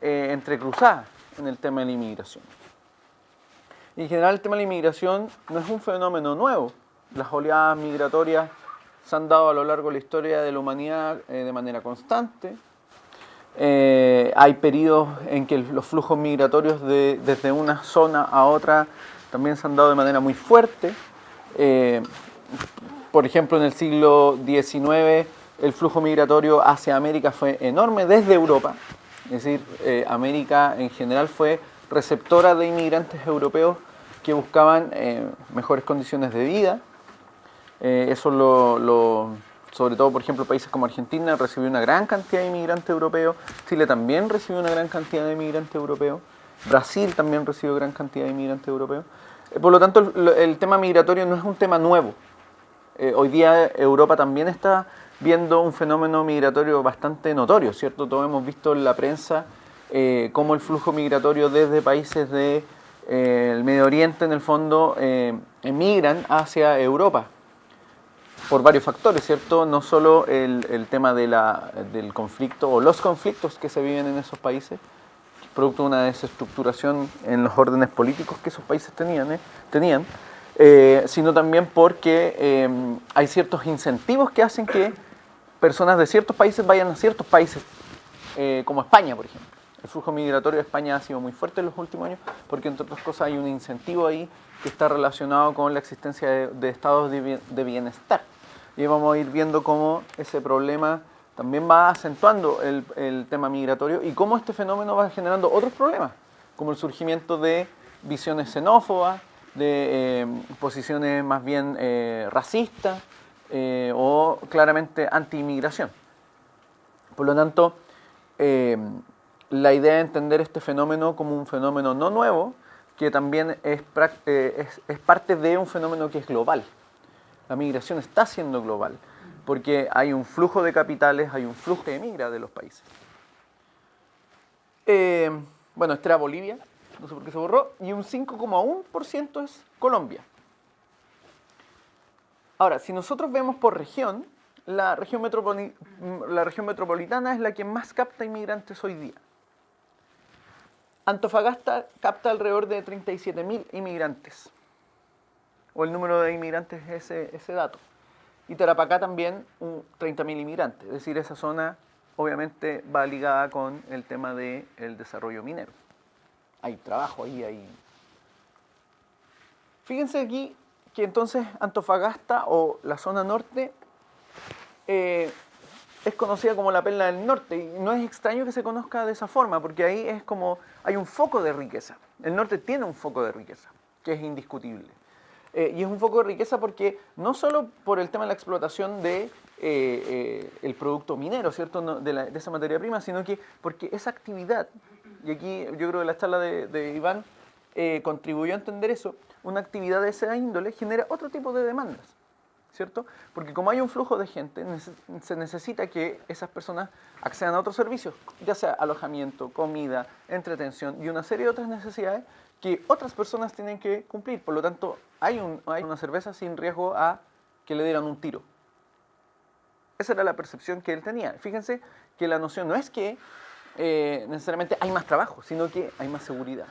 entrecruzadas en el tema de la inmigración. Y en general el tema de la inmigración no es un fenómeno nuevo. Las oleadas migratorias se han dado a lo largo de la historia de la humanidad de manera constante. Hay periodos en que los flujos migratorios desde una zona a otra también se han dado de manera muy fuerte. Por ejemplo, en el siglo XIX el flujo migratorio hacia América fue enorme desde Europa. Es decir, América en general fue receptora de inmigrantes europeos que buscaban mejores condiciones de vida. Sobre todo, por ejemplo, países como Argentina recibió una gran cantidad de inmigrantes europeos. Chile también recibió una gran cantidad de inmigrantes europeos. Brasil también recibió gran cantidad de inmigrantes europeos. Por lo tanto, el tema migratorio no es un tema nuevo. Hoy día Europa también está viendo un fenómeno migratorio bastante notorio, ¿cierto? Todos hemos visto en la prensa cómo el flujo migratorio desde países del Medio Oriente, en el fondo, emigran hacia Europa por varios factores, ¿cierto? No solo el tema del conflicto o los conflictos que se viven en esos países, producto de una desestructuración en los órdenes políticos que esos países tenían, sino también porque hay ciertos incentivos que hacen que personas de ciertos países vayan a ciertos países, como España, por ejemplo. El flujo migratorio de España ha sido muy fuerte en los últimos años porque, entre otras cosas, hay un incentivo ahí que está relacionado con la existencia de estados de bienestar. Y vamos a ir viendo cómo ese problema también va acentuando el tema migratorio y cómo este fenómeno va generando otros problemas, como el surgimiento de visiones xenófobas, de posiciones más bien racistas o claramente anti-inmigración. Por lo tanto, la idea de entender este fenómeno como un fenómeno no nuevo, que también es parte de un fenómeno que es global. La migración está siendo global, porque hay un flujo de capitales, hay un flujo que emigra de los países. Bueno, esta era Bolivia, no sé por qué se borró, y un 5,1% es Colombia. Ahora, si nosotros vemos por región, la región metropolitana es la que más capta inmigrantes hoy día. Antofagasta capta alrededor de 37.000 inmigrantes, o el número de inmigrantes es ese dato. Y Tarapacá también 30.000 inmigrantes, es decir, esa zona obviamente va ligada con el tema del desarrollo minero. Hay trabajo ahí. Fíjense aquí que entonces Antofagasta o la zona norte es conocida como la perla del norte y no es extraño que se conozca de esa forma porque ahí es como hay un foco de riqueza. El norte tiene un foco de riqueza que es indiscutible. Y es un foco de riqueza porque no solo por el tema de la explotación de el producto minero, ¿cierto? De esa materia prima, sino que porque esa actividad, y aquí yo creo que la charla de Iván contribuyó a entender eso, una actividad de esa índole genera otro tipo de demandas, ¿cierto? Porque como hay un flujo de gente, se necesita que esas personas accedan a otros servicios, ya sea alojamiento, comida, entretención y una serie de otras necesidades que otras personas tienen que cumplir. Por lo tanto, hay una cerveza sin riesgo a que le dieran un tiro. Esa era la percepción que él tenía. Fíjense que la noción no es que necesariamente hay más trabajo, sino que hay más seguridad.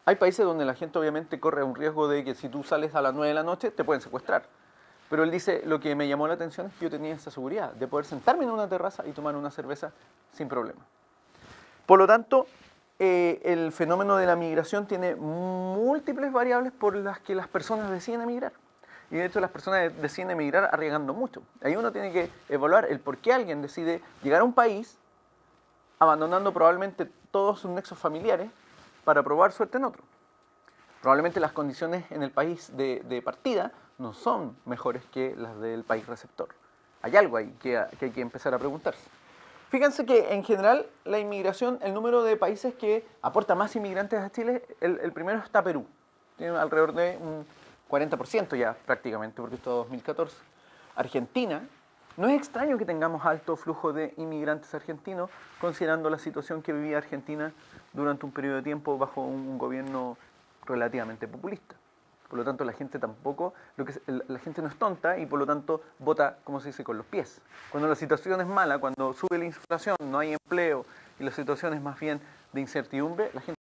Hay países donde la gente obviamente corre un riesgo de que si tú sales a las 9 de la noche te pueden secuestrar. Pero él dice, lo que me llamó la atención es que yo tenía esa seguridad de poder sentarme en una terraza y tomar una cerveza sin problema. Por lo tanto, el fenómeno de la migración tiene múltiples variables por las que las personas deciden emigrar. Y de hecho las personas deciden emigrar arriesgando mucho. Ahí uno tiene que evaluar el por qué alguien decide llegar a un país abandonando probablemente todos sus nexos familiares para probar suerte en otro. Probablemente las condiciones en el país de partida no son mejores que las del país receptor. Hay algo ahí que hay que empezar a preguntarse. Fíjense que en general la inmigración, el número de países que aporta más inmigrantes a Chile, el primero está Perú. Tiene alrededor de un 40% ya prácticamente, porque esto es 2014. Argentina, no es extraño que tengamos alto flujo de inmigrantes argentinos, considerando la situación que vivía Argentina durante un periodo de tiempo bajo un gobierno relativamente populista. Por lo tanto, la gente tampoco, la gente no es tonta y por lo tanto vota, como se dice, con los pies. Cuando la situación es mala, cuando sube la inflación, no hay empleo y la situación es más bien de incertidumbre, la gente